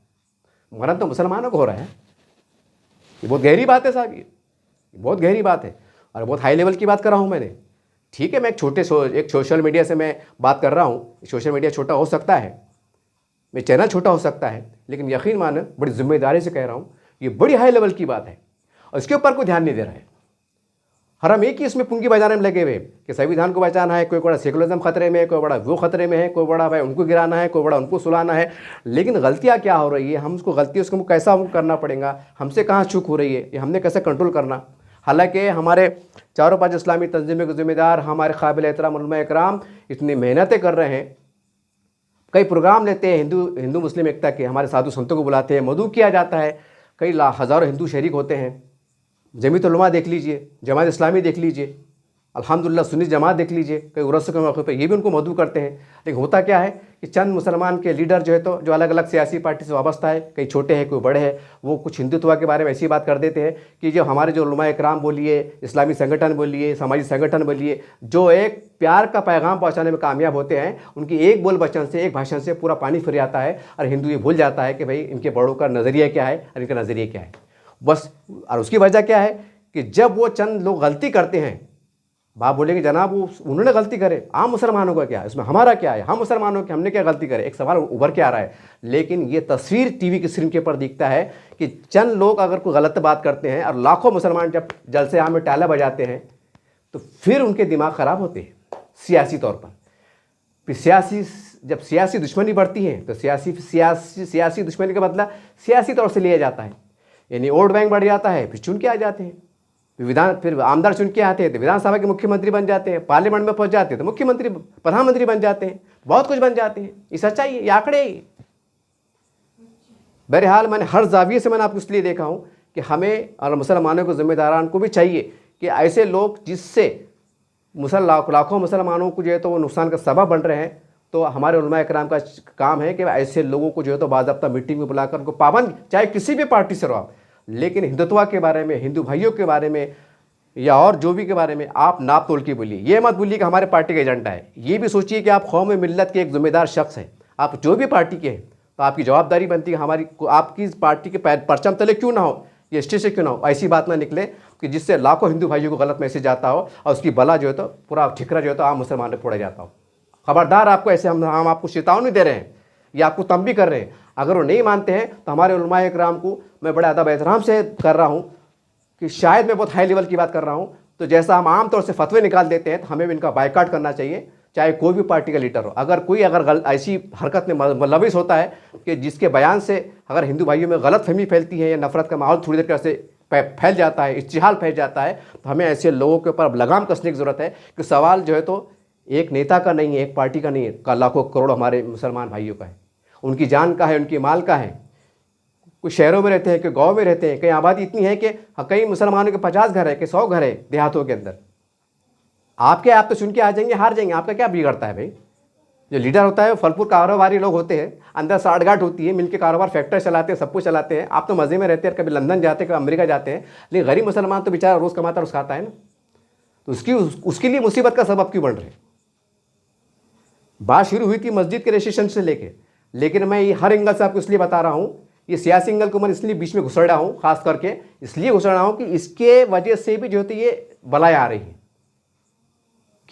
मरन तो मुसलमानों को हो रहा है। ये बहुत गहरी बात है साहब, ये बहुत गहरी बात है और बहुत हाई लेवल की बात कर रहा हूँ मैंने। ठीक है, मैं एक सोशल मीडिया से मैं बात कर रहा हूँ। सोशल मीडिया छोटा हो सकता है, मेरा चैनल छोटा हो सकता है, लेकिन यकीन मानो बड़ी जिम्मेदारी से कह रहा हूँ, ये बड़ी हाई लेवल की बात है और इसके ऊपर कोई ध्यान नहीं दे रहा है। हर हम एक ही इसमें पुंगी बजाने में लगे हुए कि संविधान को बचाना है, कोई बड़ा सेकुलरिज्म खतरे में है, कोई बड़ा वो खतरे में है, कोई बड़ा भाई उनको गिराना है, कोई बड़ा उनको सुलाना है। लेकिन गलतियाँ क्या हो रही है, हम उसको गलती उसको कैसा करना पड़ेगा, हमसे कहाँ चूक हो रही है, ये हमने कैसे कंट्रोल करना। हालांकि हमारे 4-5 इस्लामी तंजीमों के ज़िम्मेदार, हमारे काबिल एहतराम उलमा इकराम इतनी मेहनतें कर रहे हैं, कई प्रोग्राम लेते हैं हिंदू मुस्लिम एकता के, हमारे साधु संतों को बुलाते हैं, मदू किया जाता है, कई हज़ारों हिंदू शरीक होते हैं। जमीयत उलमा देख लीजिए, जमात इस्लामी देख लीजिए, अल्हम्दुलिल्लाह सुन्नी जमात देख लीजिए, कई उर्स के मौके पर ये भी उनको मदू करते हैं। लेकिन होता क्या है कि चंद मुसलमान के लीडर जो है तो जो अलग अलग सियासी पार्टी से वाबस्ता है, कई छोटे हैं कोई बड़े हैं, वो कुछ हिंदुत्व के बारे में ऐसी बात कर देते हैं कि जो हमारे जो उलमा इकराम बोलिए, इस्लामी संगठन बोलिए, समाजी संगठन बोलिए, जो एक प्यार का पैगाम पहुँचाने में कामयाब होते हैं, उनकी एक बोल वचन से, एक भाषण से पूरा पानी फिर जाता है और हिंदू ये भूल जाता है कि भाई इनके बड़ों का नज़रिया क्या है और इनका नज़रिया क्या है बस। और उसकी वजह क्या है कि जब वो चंद लोग गलती करते हैं, बाप बोलेंगे जनाब वो उन्होंने गलती करे, आम मुसलमानों का क्या है, इसमें हमारा क्या है, हम मुसलमानों के हमने क्या गलती करे, एक सवाल उभर के आ रहा है। लेकिन ये तस्वीर टीवी की स्क्रीन के ऊपर दिखता है कि चंद लोग अगर कोई गलत बात करते हैं और लाखों मुसलमान जब जलसे आम में टाला बजाते हैं तो फिर उनके दिमाग ख़राब होते हैं सियासी तौर पर। फिर जब सियासी दुश्मनी बढ़ती है तो सियासी दुश्मनी का बदला सियासी तौर से लिया जाता है, यानी वोट बैंक बढ़ जाता है, फिर चुन के आ जाते हैं, फिर आमदार चुन के आते हैं तो विधानसभा के मुख्यमंत्री बन जाते हैं, पार्लियामेंट में पहुंच जाते हैं तो मुख्यमंत्री प्रधानमंत्री बन जाते हैं, बहुत कुछ बन जाते हैं। ये सच्चाई है, ये आंकड़े ही। बहरहाल मैंने हर जाविये से मैंने आपको इसलिए देखा हूँ कि हमें और मुसलमानों को ज़िम्मेदारान को भी चाहिए कि ऐसे लोग जिससे लाखों मुसलमानों को जो है तो वो नुकसान का सबब बन रहे हैं, तो हमारे उलमा इकराम का काम है कि ऐसे लोगों को जो है तो बाज़ाब्ता मीटिंग में बुलाकर उनको पाबंद, चाहे किसी भी पार्टी से रहो आप, लेकिन हिंदुत्व के बारे में, हिंदू भाइयों के बारे में या और जो भी के बारे में आप नाप तोल के बोलिए। ये मत बोलिए कि हमारे पार्टी का एजेंडा है। ये भी सोचिए कि आप कौम मिल्लत के एक ज़िम्मेदार शख्स हैं, आप जो भी पार्टी के हैं, तो आपकी जवाबदारी बनती है आपकी पार्टी के परचम तले क्यों ना हो, ये स्टेज से क्यों ना हो, ऐसी बात ना निकले कि जिससे लाखों हिंदू भाइयों को गलत मैसेज जाता हो और उसकी बला जो है तो पूरा ठिकरा जो है तो आम मुसलमान में फोड़ा जाता हो। खबरदार, आपको ऐसे हम आपको चेतावनी दे रहे हैं या आपको तंबी कर रहे हैं। अगर वो नहीं मानते हैं तो हमारे उलमा इकराम को मैं बड़े अदब एहतराम से कर रहा हूँ कि शायद मैं बहुत हाई लेवल की बात कर रहा हूँ, तो जैसा हम आम तौर से फतवे निकाल देते हैं तो हमें भी इनका बायकॉट करना चाहिए, चाहे कोई भी पार्टी का लीडर हो। अगर ऐसी हरकत में मुलविस होता है कि जिसके बयान से अगर हिंदू भाइयों में गलत फहमी फैलती है या नफरत का माहौल थोड़ी देर से फैल जाता है, इश्तिहाल फैल जाता है, तो हमें ऐसे लोगों के ऊपर अब लगाम कसने की ज़रूरत है कि सवाल जो है तो एक नेता का नहीं है, एक पार्टी का नहीं है, का लाखों करोड़ हमारे मुसलमान भाइयों का है, उनकी जान का है, उनकी माल का है। कुछ शहरों में रहते हैं, कोई गाँव में रहते हैं, कई आबादी इतनी है कि कई मुसलमानों के 50 घर है, कि 100 घर है देहातों के अंदर। आप तो चुन के आ जाएंगे, हार जाएंगे, आपका क्या बिगड़ता है भाई? जो लीडर होता है वो फलफूल कारोबारी लोग होते हैं, अंदर साठगांठ होती है, मिलके कारोबार फैक्ट्री चलाते हैं, सब कुछ चलाते हैं। आप तो मज़े में रहते हैं, कभी लंदन जाते हैं, कभी अमेरिका जाते हैं, लेकिन गरीब मुसलमान तो बेचारा रोज़ कमाता रोज़ खाता है ना, तो उसके लिए मुसीबत का सबब क्यों बन रहे हैं? बात शुरू हुई थी मस्जिद के रजिस्ट्रेशन से लेके, लेकिन मैं ये हर एंगल से आपको इसलिए बता रहा हूँ, ये सियासी एंगल को मैं इसलिए बीच में घुसड़ रहा हूँ, खास करके इसलिए घुसड़ रहा हूँ कि इसके वजह से भी जो होती है ये बलाएँ आ रही हैं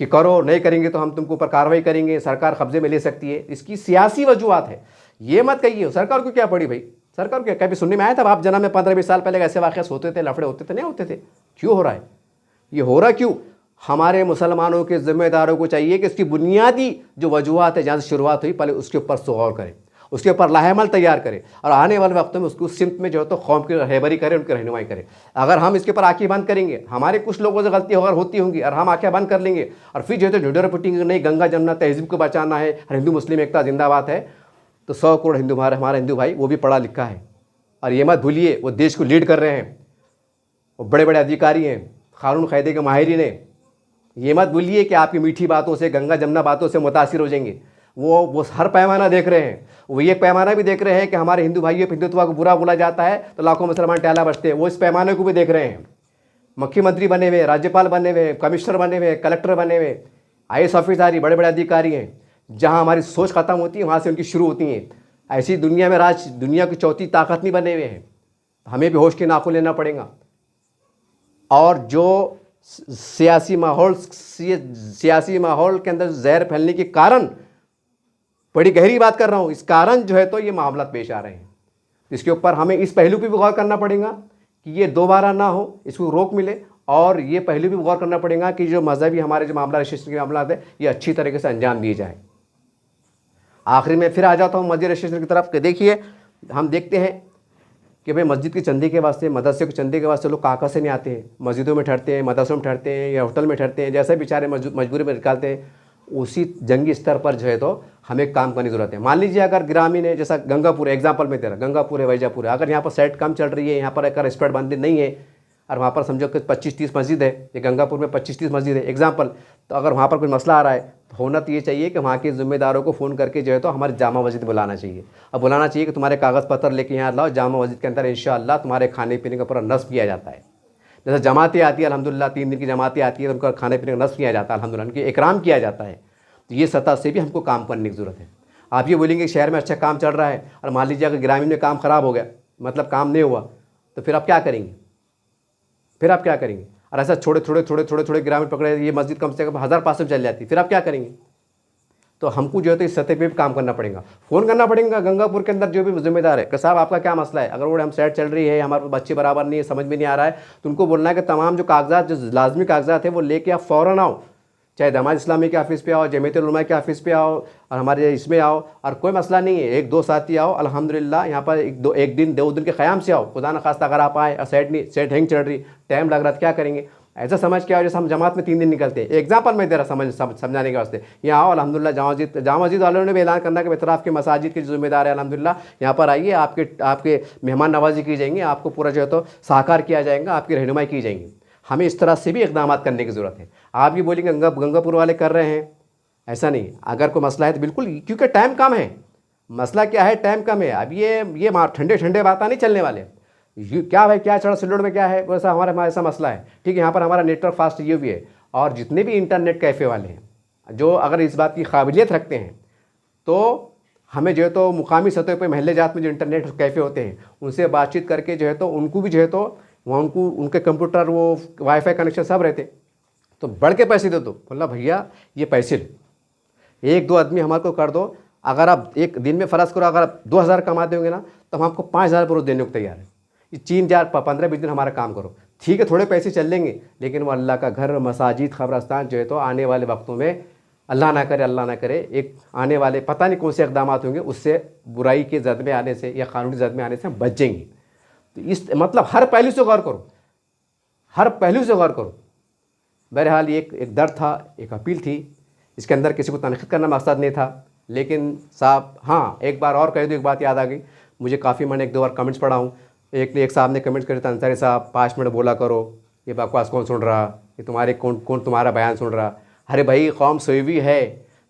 कि करो, नहीं करेंगे तो हम तुमको ऊपर कार्रवाई करेंगे, सरकार कब्जे में ले सकती है। इसकी सियासी वजूहत है। ये मत कहिए सरकार को क्या पड़ी भाई, सरकार को कभी सुनने में आया था आप जन्म में 15-20 साल पहले ऐसे वाक़े होते थे, लफड़े होते थे, नहीं होते थे? क्यों हो रहा है ये? हो रहा क्यों? हमारे मुसलमानों के ज़िम्मेदारों को चाहिए कि इसकी बुनियादी जो वजूहत है, जहाँ से शुरुआत हुई, पहले उसके ऊपर गौर करें, उसके ऊपर लाहेमल तैयार करें और आने वाले वक्तों में उसको सिमत में जो है तो कौम की रहबरी करें, उनकी रहनुमाई करें। अगर हम इसके ऊपर आंखें बंद करेंगे, हमारे कुछ लोगों से गलती अगर होती होंगी और हम आंखें बंद कर लेंगे और फिर जो है तो ढूंढर पिटेंगे, नहीं गंगा जमुना तहजीब को बचाना है, हिंदू मुस्लिम एकता जिंदाबाद है, तो 100 करोड़ हिंदू हमारा हिंदू भाई वो भी पढ़ा लिखा है। और ये मत भूलिए वो देश को लीड कर रहे हैं, वो बड़े बड़े अधिकारी हैं, कानून कायदे के माहिरीन हैं। ये मत भूलिए कि आपकी मीठी बातों से, गंगा जमुना बातों से मुतासिर हो जाएंगे। वो हर पैमाना देख रहे हैं। वो ये पैमाना भी देख रहे हैं कि हमारे हिंदू भाइयों पर हिंदुत्व को बुरा बोला जाता है तो लाखों मुसलमान टहला बचते हैं। वो इस पैमाने को भी देख रहे हैं। मुख्यमंत्री बने हुए, राज्यपाल बने हुए, कमिश्नर बने हुए, कलेक्टर बने हुए, IAS ऑफिसर, बड़े बड़े अधिकारी हैं। जहाँ हमारी सोच ख़त्म होती है वहाँ से उनकी शुरू होती हैं। ऐसी दुनिया में दुनिया की चौथी ताकत नहीं बने हुए हैं। हमें भी होश के नाखून लेना पड़ेगा। और जो सियासी माहौल के अंदर जहर फैलने के कारण, बड़ी गहरी बात कर रहा हूँ, इस कारण जो है तो ये मामला पेश आ रहे हैं। इसके ऊपर हमें इस पहलू पर भी गौर करना पड़ेगा कि ये दोबारा ना हो, इसको रोक मिले। और ये पहलू भी गौर करना पड़ेगा कि जो मजहबी हमारे जो मामला रजिस्ट्रेशन के मामला है ये अच्छी तरीके से अंजाम दिए जाए। आखिरी में फिर आ जाता हूँ मस्जिद रजिस्ट्रेशन की तरफ। देखिए हम देखते हैं कि भाई मस्जिद के चंदे के वास्ते, मदरसे के चंदे के वास्ते लोग कहाँ से नहीं आते हैं, मस्जिदों में ठहरते हैं, मदरसों में ठहरते हैं या होटल में ठहरते हैं, जैसे बेचारे मजबूरी में निकालते हैं। उसी जंगी स्तर पर जो है तो हमें काम करने की ज़रूरत है। मान लीजिए अगर ग्रामीण है, जैसा गंगापुर एग्जाम्पल में दे रहा, गंगापुर है, वैजापुर है, अगर यहाँ पर सेट कम चल रही है, यहाँ पर अगर स्प्रेड बंद नहीं है और वहाँ पर समझो कि 25-30 मस्जिद है, ये गंगापुर में 25-30 मस्जिद है एग्जाम्पल, तो अगर वहाँ पर कोई मसला आ रहा है तो होना तो ये चाहिए कि वहाँ के ज़िम्मेदारों को फ़ोन करके जो है तो हमारी जामा मस्जिद बुलाना चाहिए। अब बुलाना चाहिए कि तुम्हारे कागज़ पत्र लेके यहाँ लाओ, जामा मस्जिद के अंदर इंशाअल्लाह तुम्हारे खाने पीने का पूरा नस्ब किया जाता है। जैसे जमातें आती है अल्हम्दुलिल्लाह, 3 दिन की जमातें आती है, तो उनका खाने पीने का नस्ब किया जाता है, अल्हम्दुलिल्लाह उनकी इकराम किया जाता है। तो ये सतह से भी हमको काम करने की ज़रूरत है। आप ये बोलेंगे कि शहर में अच्छा काम चल रहा है और मान लीजिए अगर ग्रामीण में काम ख़राब हो गया, मतलब काम नहीं हुआ, तो फिर आप क्या करेंगे? फिर आप क्या करेंगे? और ऐसा थोड़े ग्रामीण पकड़े, ये मस्जिद कम से कम 1000-500 चल जाती, फिर आप क्या करेंगे? तो हमको जो है तो इस सतह पे भी काम करना पड़ेगा, फ़ोन करना पड़ेगा गंगापुर के अंदर जो भी जिम्मेदार है कि साहब आपका क्या मसला है। अगर वो हम सेट चल रही है, हमारे बच्चे बराबर नहीं है, समझ में नहीं आ रहा है, तो उनको बोलना है कि तमाम जो कागजात, जो लाजमी कागजात है वो लेके आप फ़ौरन आओ, चाहे जमात इस्लामी के ऑफिस पे आओ, जमीयत उलमा के ऑफिस पे आओ और हमारे इसमें आओ, और कोई मसला नहीं है, 1-2 साथी आओ, अल्हम्दुलिल्लाह यहाँ पर 1 दिन के क़याम से आओ। खुदा न खास्ता अगर आप आए और सेट हैंग चल रही, टाइम लग रहा है, क्या करेंगे? ऐसा समझ के आओ जैसे हम जमात में 3 दिन निकलते हैं। एग्जाम्पल मैं दे रहा समझाने के वास्ते। यहाँ आओ, अल्हम्दुलिल्लाह जामा मस्जिद वालों ने भी ऐलान करना कि बेतराफ़ के मसाजिद के जिम्मेदार है, अल्हम्दुलिल्लाह यहाँ पर आइए, आपके मेहमान नवाजी की जाएंगी, आपको पूरा जो है तो साकार किया जाएगा, आपकी रहनुमाई की जाएंगी। हमें इस तरह से भी इक़दाम करने की ज़रूरत है। आप ये बोलेंगे गंगापुर वाले कर रहे हैं, ऐसा नहीं। अगर कोई मसला है तो बिल्कुल, क्योंकि टाइम कम है। मसला क्या है? टाइम कम है। अब ये ठंडे बात नहीं चलने वाले। क्या भाई, क्या चढ़ा सिल्लोड में क्या है, वैसा हमारा ऐसा मसला है, ठीक है। यहाँ पर हमारा नेटवर्क फास्ट ये भी है। और जितने भी इंटरनेट कैफ़े वाले हैं जो अगर इस बात की काबिलियत रखते हैं, तो हमें जो है तो मुकामी सतह पर महल्ले जात में जो इंटरनेट कैफ़े होते हैं उनसे बातचीत करके जो है तो उनको भी जो है तो वहाँ उनके कंप्यूटर, वो वाईफाई कनेक्शन सब रहते, तो बढ़ के पैसे दे दो। बोला भैया ये पैसे 1-2 आदमी हमारे को कर दो। अगर आप एक दिन में फ़र्ज़ करो अगर आप 2000 कमाते होंगे ना, तो हम आपको 5000 रोज़ देने को तैयार है। ये 3-4-15-20 दिन हमारा काम करो, ठीक है। थोड़े पैसे चल लेंगे, लेकिन वो अल्लाह का घर, मसाजिद, क़ब्रिस्तान जो है तो आने वाले वक्तों में अल्लाह ना करे एक आने वाले पता नहीं कौन से इक़दाम होंगे, उससे बुराई के जद में आने से या कानूनी जद में आने से हम बच जाएंगे। तो इस मतलब हर पहलू से गौर करो, हर पहलू से गौर करो। बहरहाल ये एक दर्द था, एक अपील थी, इसके अंदर किसी को तनक़ीद करना मकसद नहीं था। लेकिन साहब हाँ, एक बार और कह दो, एक बात याद आ गई मुझे, काफ़ी मैंने 1-2 बार कमेंट्स पढ़ा हूँ। एक साहब ने कमेंट्स करे था, अंसारी साहब 5 मिनट बोला करो, ये बकवास कौन सुन रहा, ये कौन तुम्हारा बयान सुन रहा। अरे भाई कौम सोई हुई है,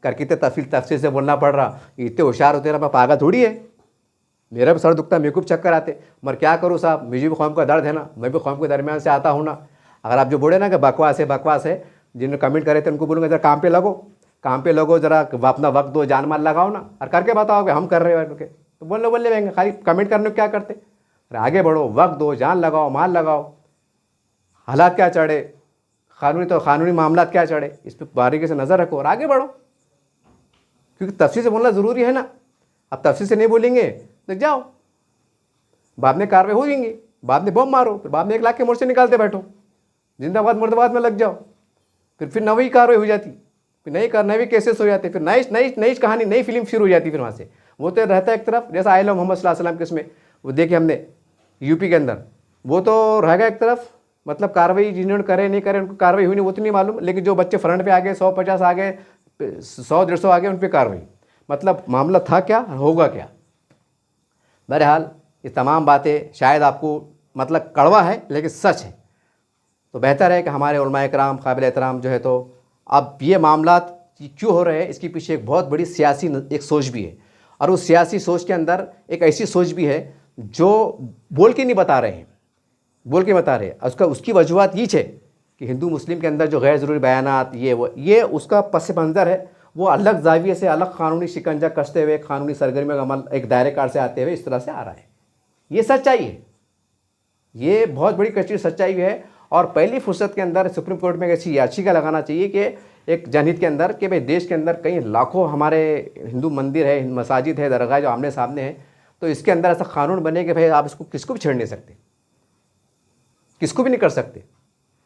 करके इतने तफसील से बोलना पड़ रहा, इतने होशियार होते ना, मैं पागल थोड़ी है, मेरा भी सर दुखता, मेरे को भी चक्कर आते, मगर क्या करूँ साहब, मुझे भी कौम का दर्द है ना, मैं भी कौम के दरमियान से आता हूँ ना। अगर आप जो बोले ना कि बकवास है, जिन्होंने कमेंट करे थे उनको बोलूँगा जरा काम पे लगो, जरा अपना वक्त दो, जान माल लगाओ ना, और करके बताओ कि हम कर रहे हैं, तो बोलने रहेंगे, खाली कमेंट करने को क्या करते। अरे आगे बढ़ो, वक्त दो, जान लगाओ, माल लगाओ, हालात क्या चढ़े, कानूनी मामला क्या चढ़े, इस पर बारीकी से नज़र रखो और आगे बढ़ो, क्योंकि तफसील से बोलना ज़रूरी है ना। अब तफसील से नहीं बोलेंगे तो जाओ, बाद में कार्रवाई हो जाएंगी, बाद में बम मारो, फिर बाद में 1 लाख के मोर्चे निकालते बैठो, जिंदाबाद मुर्दाबाद में लग जाओ, फिर नई कार्रवाई हो जाती, फिर नई केसेस हो जाते, फिर नई कहानी, नई फिल्म शुरू हो जाती। फिर वहाँ से वो तो रहता है एक तरफ, जैसा आयल मोहम्मद सल्लल्लाहु अलैहि वसल्लम के उसमें वो देखे हमने यूपी के अंदर, वो तो रहेगा एक तरफ, मतलब कार्रवाई जिन्होंने करे नहीं करे उनको कार्रवाई हुई नहीं वो तो नहीं मालूम, लेकिन जो बच्चे फ्रंट पे आ गए, 150 आ गए, 100-150 आ गए, उन पर कार्रवाई, मतलब मामला था क्या, होगा क्या। बहरहाल ये तमाम बातें शायद आपको मतलब कड़वा है लेकिन सच है, तो बेहतर है कि हमारे उलमाए कराम काबिल एहतराम जो है, तो अब ये मामला क्यों हो रहे हैं इसके पीछे एक बहुत बड़ी सियासी एक सोच भी है, और उस सियासी सोच के अंदर एक ऐसी सोच भी है जो बोल के नहीं बता रहे हैं, उसकी वजूहत ये है कि हिंदू मुस्लिम के अंदर जो गैर ज़रूरी बयानात ये उसका पस मंज़र है, वो अलग जाविये से अलग कानूनी शिकंजा कसते हुए, कानूनी सरगर्मी का अमल एक दायरे कार से आते हुए इस तरह से आ रहा है। ये सच्चाई है, ये बहुत बड़ी कच्ची सच्चाई है। और पहली फुर्सत के अंदर सुप्रीम कोर्ट में ऐसी याचिका लगाना चाहिए कि एक जनहित के अंदर कि भाई देश के अंदर कई लाखों हमारे हिंदू मंदिर है, मसाजिद है, दरगाह जो आमने सामने है, तो इसके अंदर ऐसा कानून बने कि भाई आप इसको किसको भी छेड़ नहीं सकते, किसको भी नहीं कर सकते।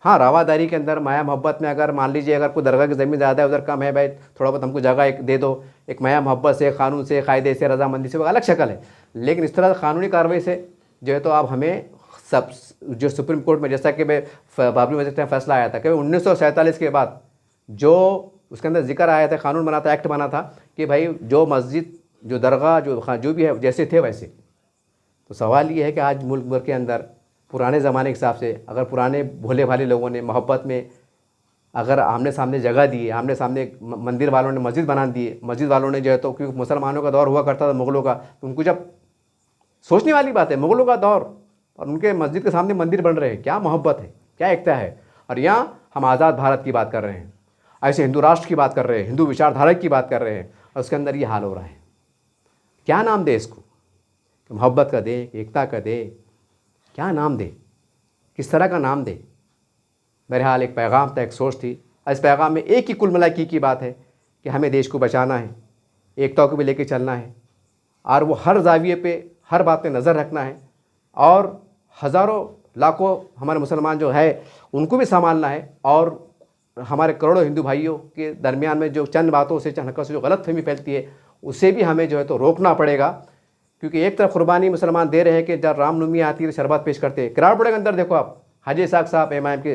हाँ, रवादारी के अंदर माया मोहब्बत में अगर मान लीजिए अगर कोई दरगाह की ज़मीन ज़्यादा है, उधर कम है, भाई थोड़ा बहुत हमको जगह एक दे दो, एक माया मोहब्बत से, कानून से, कायदे से, रजामंदी से, वो अलग शक्ल है। लेकिन इस तरह कानूनी कार्रवाई से जो है तो आप हमें सब जो सुप्रीम कोर्ट में, जैसा कि बाबरी मस्जिद का फैसला आया था कि 1947 के बाद जो उसके अंदर जिक्र आया था, कानून बना था, एक्ट बना था कि भाई जो मस्जिद, जो दरगाह, जो भी है जैसे थे वैसे। तो सवाल ये है कि आज मुल्क भर के अंदर पुराने ज़माने के हिसाब से अगर पुराने भोले भाले लोगों ने मोहब्बत में अगर आमने सामने जगह दी, आमने सामने मंदिर वालों ने मस्जिद बना दी, मस्जिद वालों ने जो है तो, क्योंकि मुसलमानों का दौर हुआ करता था मुग़लों का, तो उनको जब सोचने वाली बात है, मुग़लों का दौर और उनके मस्जिद के सामने मंदिर बन रहे हैं, क्या मोहब्बत है, क्या एकता है। और यहाँ हम आज़ाद भारत की बात कर रहे हैं, ऐसे हिंदू राष्ट्र की बात कर रहे हैं, हिंदू विचारधारा की बात कर रहे हैं, और उसके अंदर ये हाल हो रहा है। क्या नाम दे इसको, मोहब्बत का दे, एकता का दे, क्या नाम दे, किस तरह का नाम दे। बहरहाल एक पैगाम था, एक सोच थी। इस पैगाम में एक ही कुल मिला की बात है कि हमें देश को बचाना है, एकता को भी लेके चलना है, और वो हर जाविये पे, हर बात पे नज़र रखना है, और हज़ारों लाखों हमारे मुसलमान जो है उनको भी संभालना है, और हमारे करोड़ों हिंदू भाइयों के दरमियान में जो चंद बातों से, चंद हरकतों से जो गलतफहमी फैलती है उसे भी हमें जो है तो रोकना पड़ेगा। क्योंकि एक तरफ कुर्बानी मुसलमान दे रहे हैं कि जब रामनवमी आती है शरबत पेश करते हैं, किराड़पुरे के अंदर देखो आप, हाजी इसाक साहब इमाम के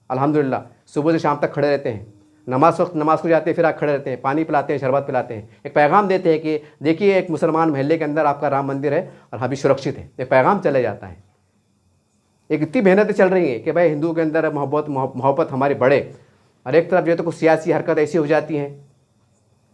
अल्हम्दुलिल्लाह सुबह से शाम तक खड़े रहते हैं, नमाज को जाते हैं, फिर आप खड़े रहते हैं, पानी पिलाते हैं, शरबत पिलाते हैं, एक पैगाम देते हैं कि देखिए एक मुसलमान महल्ले के अंदर आपका राम मंदिर है और हम भी सुरक्षित है, एक पैगाम चले जाता है। एक इतनी मेहनतें चल रही हैं कि भाई हिंदुओं के अंदर मोहब्बत हमारी बढ़े, और एक तरफ जो है तो कुछ सियासी हरकत ऐसी हो जाती हैं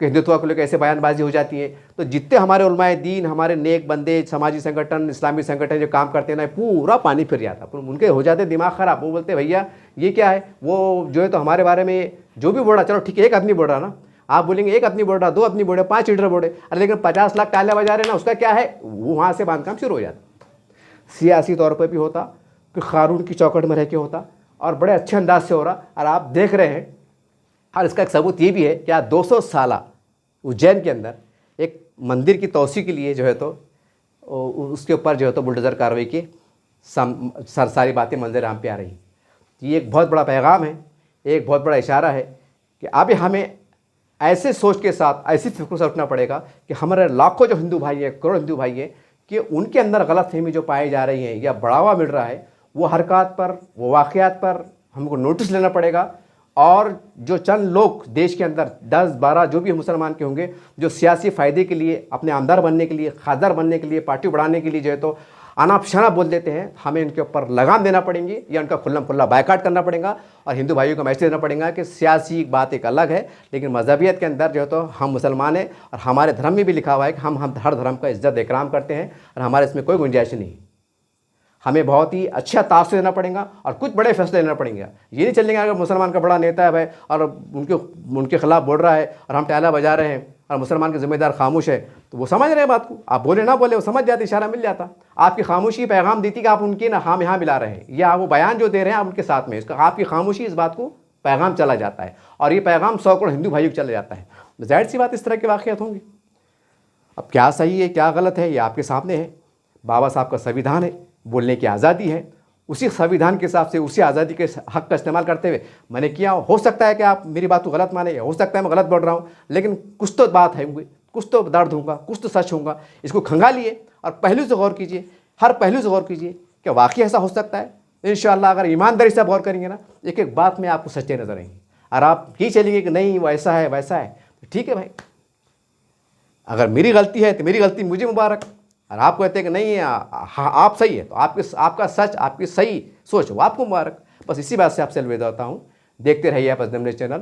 कि हिंदुत्व को लेकर ऐसे बयानबाजी हो जाती है। तो जितने हमारे उलमाए दीन, हमारे नेक बंदे, समाजी संगठन, इस्लामी संगठन जो काम करते हैं ना, पूरा पानी फिर जाता, उनके हो जाते दिमाग ख़राब। वो बोलते भैया ये क्या है, वो जो है तो हमारे बारे में जो भी बोल रहा, चलो ठीक है एक आदमी बोल रहा ना, आप बोलेंगे एक आदमी बोल रहा, 2 आदमी बोल रहे, 5 लीडर बोल रहे, अरे लेकिन 50 लाख तालियां बजा रहे ना, उसका क्या है, वो वहाँ से बांधकाम शुरू हो जाता। सियासी तौर पर भी होता, फिर कानून की चौकट में रह के होता, और बड़े अच्छे अंदाज से हो रहा, और आप देख रहे हैं। और इसका एक सबूत ये भी है कि 200 साल उज्जैन के अंदर एक मंदिर की तोसी के लिए जो है तो उसके ऊपर जो है तो बुलडोज़र कार्रवाई की सारी बातें मंजर आम पे आ रही। ये एक बहुत बड़ा पैगाम है, एक बहुत बड़ा इशारा है कि अब हमें ऐसे सोच के साथ, ऐसी फिक्र से उठना पड़ेगा कि हमारे लाखों जो हिंदू भाई हैं, करोड़ हिंदू भाई हैं, कि उनके अंदर गलतफहमी जो पाई जा रही है या बढ़ावा मिल रहा है, वो हरकत पर, वो वाक़यात पर हमको नोटिस लेना पड़ेगा। और जो चंद लोग देश के अंदर 10-12 जो भी मुसलमान के होंगे, जो सियासी फ़ायदे के लिए, अपने आमदार बनने के लिए, खासदार बनने के लिए, पार्टी बढ़ाने के लिए जो है तो अनाप शनाप बोल देते हैं, हमें इनके ऊपर लगाम देना पड़ेंगी या उनका खुल्लम खुल्ला बायकाट करना पड़ेगा और हिंदू भाइयों को मैसेज देना पड़ेगा कि सियासी बात एक अलग है, लेकिन मजहबियत के अंदर जो है तो हम मुसलमान हैं और हमारे धर्म में भी लिखा हुआ है कि हम हर धर्म का इज्जत इकराम करते हैं और हमारे इसमें कोई गुंजाइश नहीं। हमें बहुत ही अच्छा तासुर देना पड़ेगा और कुछ बड़े फैसले लेना पड़ेंगे। ये नहीं चलेगा अगर मुसलमान का बड़ा नेता है भाई और उनके खिलाफ बोल रहा है और हम टाला बजा रहे हैं और मुसलमान के ज़िम्मेदार खामोश है, तो वो समझ रहे हैं बात को। आप बोले ना बोले वो समझ जाते, इशारा मिल जाता। आपकी खामोशी पैगाम देती कि आप उनकी ना हम यहाँ मिला रहे हैं, या वो बयान जो दे रहे हैं आप उनके साथ में, इसका आपकी खामोशी इस बात को पैगाम चला जाता है और ये पैगाम 100 करोड़ हिंदू भाइयों को चला जाता है। जाहिर सी बात इस तरह के वाक़यात होंगे। अब क्या सही है क्या गलत है ये आपके सामने है। बाबा साहब का संविधान है, बोलने की आज़ादी है, उसी संविधान के हिसाब से उसी आज़ादी के हक़ का इस्तेमाल करते हुए मैंने किया। हो सकता है कि आप मेरी बात को गलत माने, हो सकता है मैं गलत बोल रहा हूँ, लेकिन कुछ तो बात है, कुछ तो दर्द होगा, कुछ तो सच होगा। इसको खंगालिए और पहलू से गौर कीजिए, हर पहलू से गौर कीजिए कि वाकई ऐसा हो सकता है। इंशाअल्लाह अगर ईमानदारी से गौर करेंगे ना, एक एक बात में आपको सच्चे नजर आएंगे। और आप ही चलेंगे कि नहीं वो ऐसा है वैसा है, तो ठीक है भाई, अगर मेरी गलती है तो मेरी गलती मुझे मुबारक। और आप कहते हैं कि नहीं आप सही है, तो आपका सच, आपकी सही सोच वो आपको मुबारक। बस इसी बात से आपसे अलविदा होता हूँ। देखते रहिए आप अज़दम न्यूज़ चैनल।